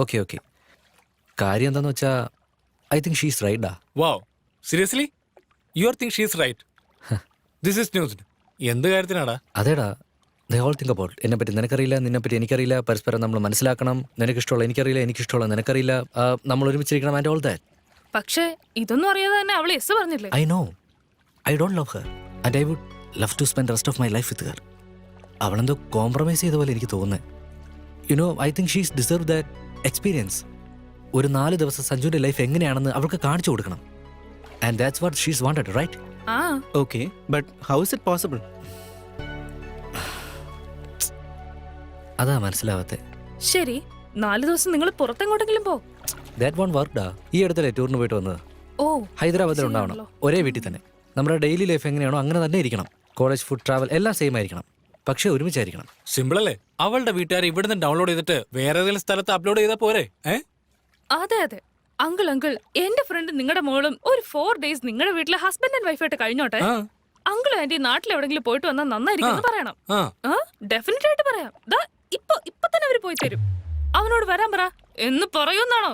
Okay okay. കാര്യം എന്താന്ന് വെച്ചാ I think she's right. Wow, seriously you are think she's right? This is news. എന്ത് കാര്യത്തിനാടാ? അതേടാ, ദേ ഓൾ തിങ്ക് അബൌട്ട് എന്നെ പറ്റി നിനക്കറിയില്ല, നിന്നെ പറ്റി എനിക്കറിയില്ല, പരസ്പരം നമ്മൾ മനസ്സിലാക്കണം. നിനക്കിഷ്ടമുള്ള എനിക്കറിയില്ല, എനിക്കിഷ്ടമുള്ള നിനക്കറിയില്ല, നമ്മൾ ഒരുമിച്ചിരിക്കണം ആൻഡ് ഓൾ ദാറ്റ്. പക്ഷേ ഇതൊന്നും അറിയാതെ തന്നെ അവൾ യെസ് പറഞ്ഞില്ലേ? I know, I don't love her and I would love to spend rest of my life with her. അവളെന്തോ കോംപ്രമൈസ് ചെയ്ത പോലെ എനിക്ക് തോന്നുന്നത്. You know, I think she's deserve that experience. ഒരു 4 ദിവസം സഞ്ജുവിന്റെ ലൈഫ് എങ്ങനെയാണെന്ന് അവൾക്ക് കാണിച്ചു കൊടുക്കണം. And that's what she's wanted, right? ആ Okay, but how is it possible? അതാ മനസ്സിലാവാത്തെ. ശരി, 4 ദിവസം നിങ്ങൾ പുറത്തെങ്ങോട്ടെങ്കിലും പോ. ദാറ്റ് വൺ വർക്ക്ഡാ. ഈ അടുത്തല്ലേ ടൂറിന് പോയിട്ട് വന്നത്? ഓ ഹൈദരാബാദിൽ ഉണ്ടാവണം, ഒരേ വീട്ടിൽ തന്നെ. നമ്മുടെ ഡെയിലി ലൈഫ് എങ്ങനെയാണോ അങ്ങനെ തന്നെ ഇരിക്കണം. കോളേജ്, ഫുഡ്, ട്രാവൽ എല്ലാം സെയിം ആയിരിക്കണം, പക്ഷെ ഒരുമിച്ചായിരിക്കണം. സിമ്പിൾ അല്ലേ? അവളുടെ വീട്ടുകാർ ഇവിടുന്ന് ഡൗൺലോഡ് ചെയ്തിട്ട് വേറെ ഏതെങ്കിലും സ്ഥലത്ത് അപ്ലോഡ് ചെയ്താൽ പോരെ? അതെ അതെ, അങ്കിൾ എന്റെ ഫ്രണ്ട് നിങ്ങളുടെ മോളും ഒരു 4 days നിങ്ങളുടെ വീട്ടിലെ ഹസ്ബൻഡ് ആൻഡ് വൈഫായിട്ട് കഴിഞ്ഞോട്ടെ. അങ്കിളും ആന്റി നാട്ടിൽ എവിടെങ്കിലും പോയിട്ട് വന്നാൽ നന്നായിരിക്കും പറയണം. ഡെഫിനറ്റ് ആയിട്ട് പറയാം. ഇപ്പൊ തന്നെ അവര് പോയി തരും. അവനോട് വരാൻ പറ എന്ന് പറയുന്നാണോ?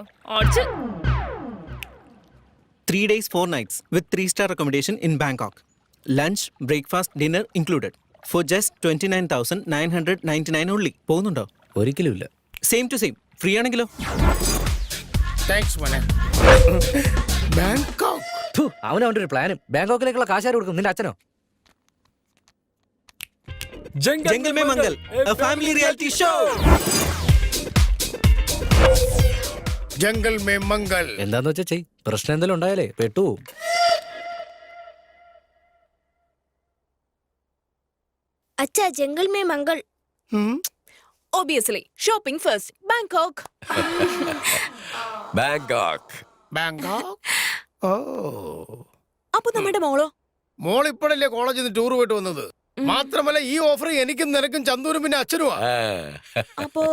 3 days 4 nights with 3-star accommodation in Bangkok. Lunch, breakfast, dinner included. For just 29,999 only. പോകുന്നുണ്ടോ? ഒരിക്കലും ഇല്ല. Same to same. ഫ്രീ ആണെങ്കിലോ? താങ്ക്സ് മോനെ. ബാങ്കോക്ക്. അവൻ അവന്റെ ഒരു പ്ലാനും. ബാങ്കോക്കിലേക്കുള്ള കാശാര് കൊടുക്കും? നിന്റെ അച്ഛനോ? Jungle Mein Mangal, a family reality show. Jungle Mein Mangal. എന്താന്ന് വെച്ചാ ചെയ്. പ്രശ്നം എന്തെങ്കിലും ഉണ്ടായാലേ പെട്ടു. अच्छा Jungle Mein Mangal. Obviously, shopping first. Bangkok. Bangkok. Bangkok. ഓ, അപ്പൊ നമ്മുടെ മോളോ? മോൾ ഇപ്പോഴല്ലേ കോളേജിൽ നിന്ന് ടൂർ പോയിട്ട് വന്നത്. മാത്രമല്ല ഈ ഓഫർ എനിക്കും നിനക്കും ചന്ദൂരും പിന്നെ അച്ഛനുമാ. അപ്പോ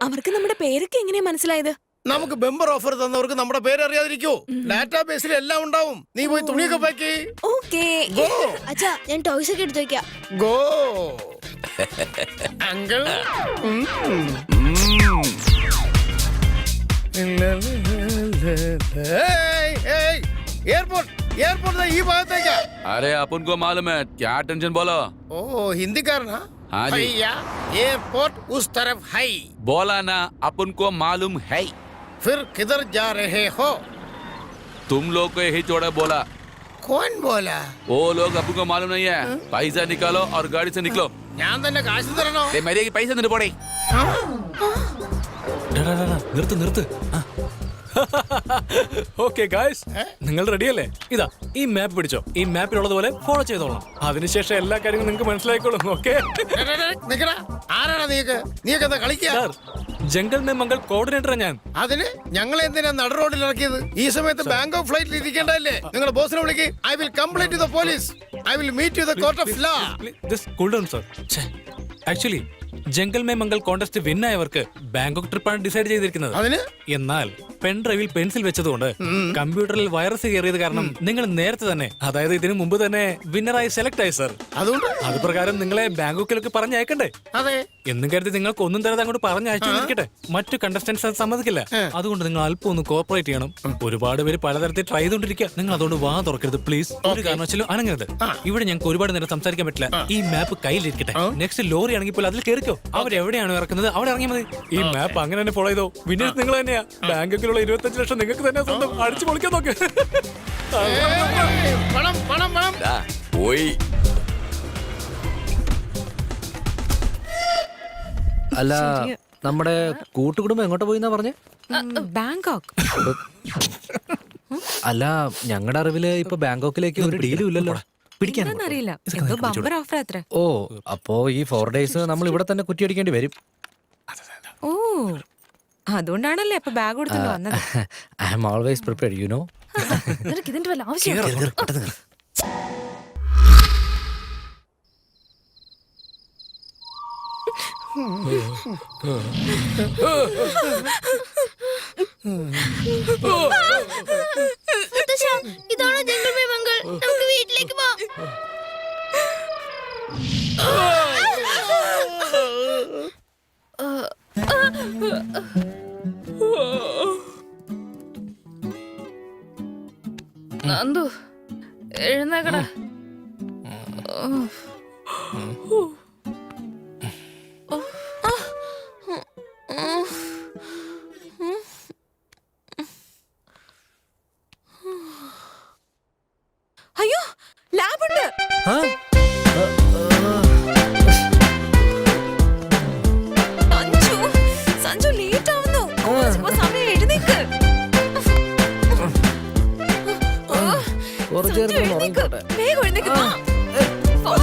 അവർക്ക് നമ്മുടെ പേരൊക്കെ എങ്ങനെയാ മനസ്സിലായത്? നമുക്ക് ബെമ്പർ ഓഫർ തന്നവർക്ക് നമ്മുടെ പേര് അറിയാതിരിക്കോ? ഡാറ്റാബേസിൽ എല്ലാം ഉണ്ടാവും. നീ പോയി തുണിയൊക്കെ പാക്കി. ഓക്കേ. अच्छा ഞാൻ ടോയ്സ് ഒക്കെ എടുത്തു വെക്കാം. Go uncle. എയർപോർട്ട് എയർപോർട്ട് ഈ ഭാഗത്തേക്കാ. अरे अपन को मालूम है, क्या टेंशन बोलो. ഓ ഹിന്ദിക്കാരനാ? हाँ जी. भैया एयरपोर्ट उस तरफ है. बोला ना, अपन को मालूम है. फिर किधर जा रहे हो? तुम लोग को यही छोड़ा बोला. कौन बोला? वो लोग अपन को मालूम नहीं है. पैसा निकालो और गाड़ी से निकलो. ഞാൻ തന്നെ കാശ് തരണോ? मेरे की पैसा नहीं पड़े. നിർത്ത്. ഓക്കെ ഗായ്സ്, നിങ്ങൾ റെഡിയല്ലേ? ഇതാ ഈ മാപ്പ് പിടിച്ചോ. ഈ മാപ്പിലുള്ളതുപോലെ ഫോളോ ചെയ്തോളാം. അതിനുശേഷം എല്ലാ കാര്യങ്ങളും നിങ്ങൾക്ക് മനസ്സിലായിക്കോളും. ഓക്കെ നിക്കടാ. ആരാടാ നീക്ക്? നീക്ക് എന്താ കളിക്കാ? സാർ, ജംഗൽ മേ മംഗൾ കോർഡിനേറ്ററാ ഞാൻ. അതിന് ഞങ്ങൾ എന്തിനാ നട റോഡിൽ ഇറക്കിയത്? ഈ സമയത്ത് ബാങ്കോക്ക് ഫ്ലൈറ്റിൽ ഇരിക്കേണ്ടതല്ലേ? നിങ്ങളുടെ ബോസിനെ വിളിക്ക്. I will complaint to the police. I will meet you the court of law. Cool down sir. Actually Jungle Mein Mangal contest win ആയവർക്ക് ബാങ്കോക്ക് ട്രിപ്പാണ് ഡിസൈഡ് ചെയ്തിരിക്കുന്നത്. അതിന് എന്നാൽ പെൻ ഡ്രൈവിൽ പെൻസിൽ വെച്ചതുകൊണ്ട് കമ്പ്യൂട്ടറിൽ വൈറസ് കയറിയത് കാരണം നിങ്ങൾ നേരത്തെ തന്നെ, അതായത് ഇതിനു മുമ്പ് തന്നെ വിന്നറായി സെലക്ട് ആയി സർ. അതുകൊണ്ട് അത് പ്രകാരം നിങ്ങളെ ബാങ്കോക്കിലേക്ക് പറഞ്ഞയക്കണ്ടേ? അതെ. എന്നും കരുതി നിങ്ങൾക്ക് ഒന്നും തരാതെ അങ്ങോട്ട് പറഞ്ഞയച്ചിരിക്കട്ടെ. മറ്റു കണ്ടസ്റ്റൻസ് അത് സമ്മതിക്കില്ല. അതുകൊണ്ട് നിങ്ങൾ അല്പം ഒന്ന് കോപ്പറേറ്റ് ചെയ്യണം. ഒരുപാട് പേര് പലതരത്തിൽ ട്രൈ ചെയ്തോണ്ടിരിക്കുക. നിങ്ങൾ അതുകൊണ്ട് വാ തുറക്കരുത് പ്ലീസ്. ഒരു കാരണവശാലും അനങ്ങരുത്. ഇവിടെ ഞങ്ങൾക്ക് ഒരുപാട് നേരം സംസാരിക്കാൻ പറ്റില്ല. ഈ മാപ്പ് കയ്യിലിരിക്കട്ടെ. നെക്സ്റ്റ് ലോറി ആണെങ്കിൽ പോലും അതിൽ കയറിക്കോ. അവരെവിടെയാണ് ഇറക്കുന്നത് അവിടെ ഇറങ്ങിയാൽ മതി. ഈ മാപ്പ് അങ്ങനെ തന്നെ ഫോളോ ചെയ്തോ. വിന്നേഴ്സ് നിങ്ങൾ തന്നെയാ. ബാങ്കോക്കിലുള്ള 25 ലക്ഷം നിങ്ങൾക്ക് തന്നെ സ്വന്തം. അടിച്ചു പൊളിക്കാൻ നോക്ക്. പണം പണം പണം. പോയി. അല്ല, നമ്മുടെ കൂട്ടുകുടുംബം എങ്ങോട്ട് പോയിന്നാ പറഞ്ഞേ? ബാങ്കോക്ക്. അല്ല, ഞങ്ങളുടെ അറിവില് ഇപ്പൊ ബാങ്കോക്കിലേക്ക് ഒരു ഡീലും ഇല്ലല്ലോ. അറിയില്ല. എന്തോ ബമ്പർ ഓഫർ അത്ര. ഓ, അപ്പോ ഈ 4 days നമ്മൾ ഇവിടെ തന്നെ കുറ്റിയടിക്കേണ്ടി വരും. ഓ, അതുകൊണ്ടാണല്ലേ ഇപ്പൊ ബാഗ് കൊടുത്തിട്ട് വന്നത്. I am always prepared, you know. നിനക്ക് ഇതിന്റെ വല്ല ആവശ്യം? ഇതാണ് ജംഗൽ മേ മംഗൾ. നമുക്ക് വീട്ടിലേക്ക് പോവാം. നന്ദു എഴുന്നേക്കടാ. അയ്യോ ലാബുണ്ട്. ആ? സഞ്ജു സഞ്ജു ലേറ്റ് ആവുന്നു. ഇപ്പൊ സമയം എഴുന്നേക്ക്. കുറച്ച് സഞ്ജു, നേരം എഴുന്നേക്ക്. ഉറങ്ങിക്കോട്ടെ. വേഗം എഴുന്നേക്ക്. വാ. വാ.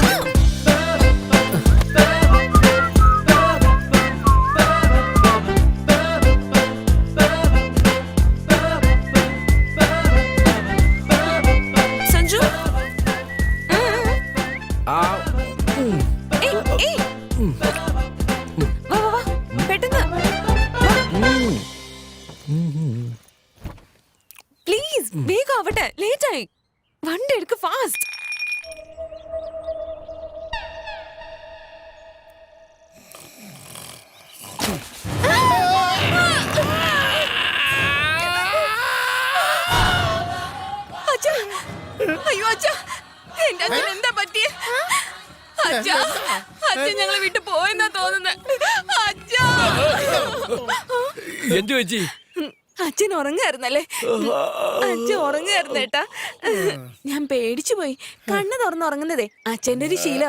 സഞ്ജു ആ, ഏയ്, ഏയ്. വാ, വാ, വാ. പെട്ടെന്ന് പ്ലീസ് വേഗം ആവട്ടെ. ലേറ്റ് ആയി. വണ്ടി എടുക്ക് ഫാസ്റ്റ്. അച്ഛാ, അയ്യോ അച്ഛാ, എന്റെ അച്ഛൻ എന്താ പറ്റിയേ? അച്ഛാ, അച്ഛൻ ഞങ്ങളെ വിട്ടു പോയെന്നാ തോന്നുന്നത്. അച്ഛാ, എന്തു ചേച്ചി? അച്ഛൻ ഉറങ്ങായിരുന്നല്ലേ? അച്ഛൻ ഉറങ്ങായിരുന്നു ഏട്ടാ. ഞാൻ പേടിച്ചു പോയി. കണ്ണ് തുറന്നുറങ്ങുന്നതേ അച്ഛന്റെ ഒരു ശീല.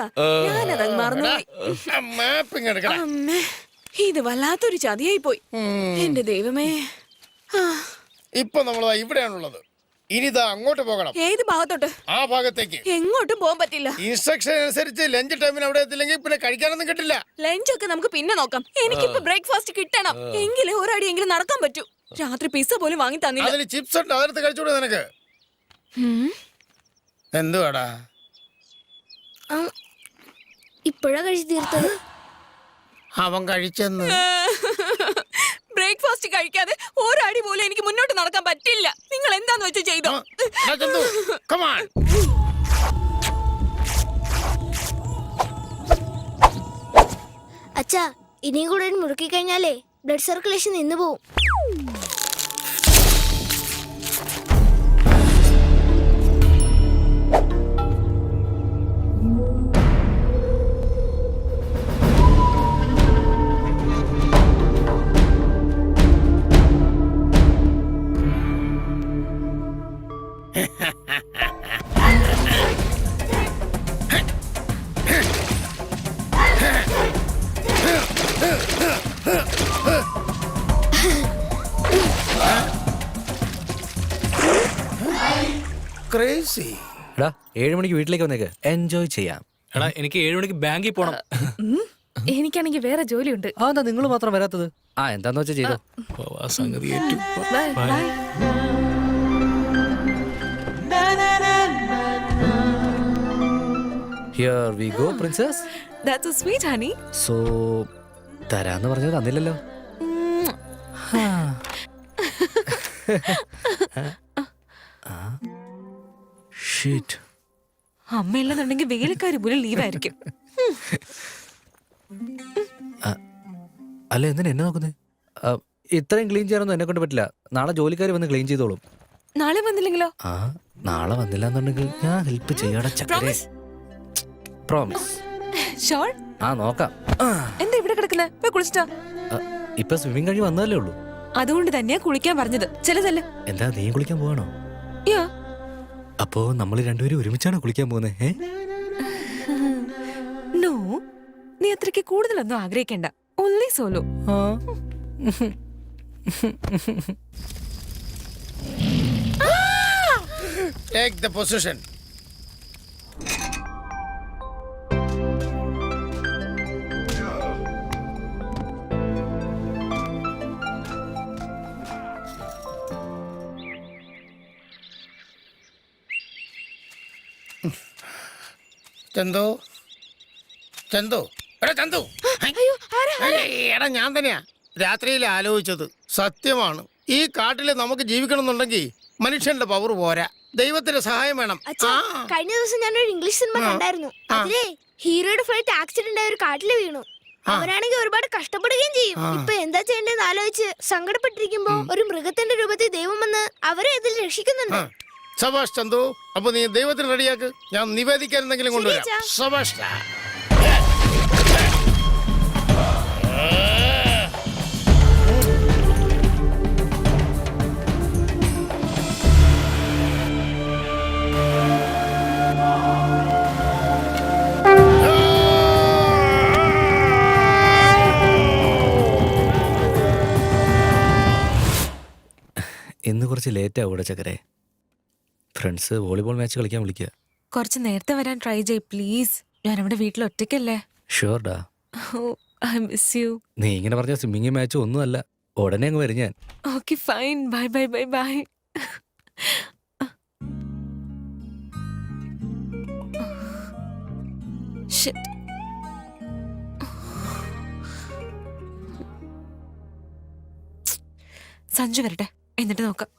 ഞാനതങ്ങ് മറന്നുപോയി. മാപ്പിങ് എടുക്കണം. അമ്മേ, ഇത് വല്ലാത്തൊരു ചതിയായി പോയി. എന്റെ ദൈവമേ. ആ, ഇപ്പൊ നമ്മൾ ഇവിടെയാണുള്ളത്. ഇനിതാ അങ്ങോട്ട് പോകണം. ഏത് ഭാഗത്തോട്ട്? ആ ഭാഗത്തേക്ക്. എങ്ങോട്ടും പോകാൻ പറ്റില്ല. ഇൻസ്ട്രക്ഷൻ അനുസരിച്ച് ലഞ്ച് ടൈമിന് അവിടെ എത്തില്ലെങ്കിൽ പിന്നെ കഴിക്കാനൊന്നും കിട്ടില്ല. ലഞ്ചൊക്കെ നമുക്ക് പിന്നെ നോക്കാം. എനിക്കിപ്പോ ബ്രേക്ക്ഫാസ്റ്റ് കിട്ടണം. എങ്കിലേ ഒരടിയെങ്കിലും നടക്കാൻ പറ്റൂ. രാത്രി പിസ്സ പോലും വാങ്ങി തന്നില്ല. അതിൽ ചിപ്സ് ഉണ്ട്, അതെടുത്ത് കഴിച്ചൂടെ നിനക്ക്? എന്തുവാടാ? ഇപ്പോഴാ കഴിച്ചു തീർത്തത്. അവൻ കഴിച്ചെന്ന്. ബ്രേക്ക്ഫാസ്റ്റ് കഴിക്കാതെ ഒരടി പോലും എനിക്ക് മുന്നോട്ട് നടക്കാൻ പറ്റില്ല. നിങ്ങൾ എന്താന്ന് വെച്ച് ചെയ്തോ. എടാ ചന്തു, come on. അച്ഛാ, ഇനിയും കൂടെ മുറുക്കി കഴിഞ്ഞാലേ ബ്ലഡ് സർക്കുലേഷൻ നിന്ന് പോവും. Crazy. എടാ 7 മണിക്ക് വീട്ടിലേക്ക് വന്നേക്ക്, എൻജോയ് ചെയ്യാം. എടാ എനിക്ക് 7 മണിക്ക് ബാങ്കിൽ പോണം. എനിക്കാണെങ്കിൽ വേറെ ജോലിയുണ്ട്. ആ, എന്താ നിങ്ങൾ മാത്രം വരാത്തത്? ആ, എന്താന്ന് വെച്ചാ ചെയ്തോ. ആ സംഗതി ഏറ്റു. Bye bye. Here we go princess. That's a sweet honey. So തരാന്ന് പറഞ്ഞത് തന്നില്ലല്ലോ. ഷീറ്റ്. അമ്മയില്ലെന്നുണ്ടെങ്കിൽ വേലക്കാരി പോലും ലീവായിരിക്കും. അല്ല, എന്തിനാ എന്നെ നോക്കുന്നേ? ഇത്രയും ക്ലീൻ ചെയ്യാനൊന്നും എന്നെ കൊണ്ട് പറ്റില്ല. നാളെ ജോലിക്കാർ വന്ന് ക്ലീൻ ചെയ്തോളും. നാളെ വന്നില്ലെങ്കിലോ? ആ, നാളെ വന്നില്ല എന്നുണ്ടെങ്കിൽ ഞാൻ ഹെൽപ്പ് ചെയ്യടാ ചക്കരെ. പ്രോമിസ്. ഷോർ? ആ, നോക്കാം. എന്താ ഇവിടെ കിടക്കുന്നത്? പോയി കുളിച്ചിട്ടോ? ഇപ്പൊ സ്വിമ്മിങ് കഴിഞ്ഞ് വന്നതല്ലേ ഉള്ളൂ. അതുകൊണ്ട് തന്നെയാ കുളിക്കാൻ പറഞ്ഞത്. ചെല്ലു. എന്താ നീ കുളിക്കാൻ പോവാണോ? യാ. അപ്പോ നമ്മൾ രണ്ടുപേരും ഒരുമിച്ചാണോ കുളിക്കാൻ പോകുന്നത്? നോ, നീ അത്രയ്ക്ക് കൂടുതലൊന്നും ആഗ്രഹിക്കണ്ട. Only solo. Take the position. Chandu, Chandu, എടാ ചന്തു. എടാ ഞാൻ തന്നെയാ രാത്രിയിൽ ആലോചിച്ചത്. സത്യമാണ്, ഈ കാട്ടില് നമുക്ക് ജീവിക്കണമെന്നുണ്ടെങ്കിൽ മനുഷ്യന്റെ പവർ പോരാ, ദൈവത്തിന്റെ സഹായം വേണം. അച്ഛാ, കഴിഞ്ഞ ദിവസം ഞാനൊരു ഇംഗ്ലീഷ് സിനിമ കണ്ടായിരുന്നു. അതിലേ ഹീറോയുടെ ഫ്ലൈറ്റ് ആക്സിഡന്റ് ആയ ഒരു കാട്ടില് വീണു. അവരാണെങ്കിൽ ഒരുപാട് കഷ്ടപ്പെടുകയും ചെയ്യും. ഇപ്പൊ എന്താ ചെയ്യേണ്ടതെന്ന് ആലോചിച്ച് സങ്കടപ്പെട്ടിരിക്കുമ്പോ ഒരു മൃഗത്തിന്റെ രൂപത്തിൽ ദൈവം വന്ന് അവരെ ഇതിൽ രക്ഷിക്കുന്നുണ്ട്. സബാഷ് ചന്തു. അപ്പൊ നീ ദൈവത്തിന് റെഡിയാക്ക്, ഞാൻ നിവേദിക്കാൻ എന്തെങ്കിലും കൊണ്ടുവരാം. അച്ഛാ. സബാഷ്. ഇന്ന് കുറച്ച് ലേറ്റ് ആവൂടെ ചക്കരെ. ഫ്രണ്ട്സ് വോളിബോൾ മാച്ച് കളിക്കാൻ വിളിക്കുക. കുറച്ച് നേരത്തെ വരാൻ ട്രൈ ചെയ് പ്ലീസ്. ഞാൻ അവിടെ വീട്ടിൽ ഒറ്റയ്ക്കല്ലേ. ഷുവർഡാ. I miss you. നീ ഇങ്ങനെ പറഞ്ഞ സ്വിമ്മിങ് മാച്ച് ഒന്നും അല്ല, ഉടനെ അങ്ങ് വരും ഞാൻ. Okay fine. Bye bye bye bye. Shit. Sanju വരട്ടെ എന്നിട്ട് നോക്കാം.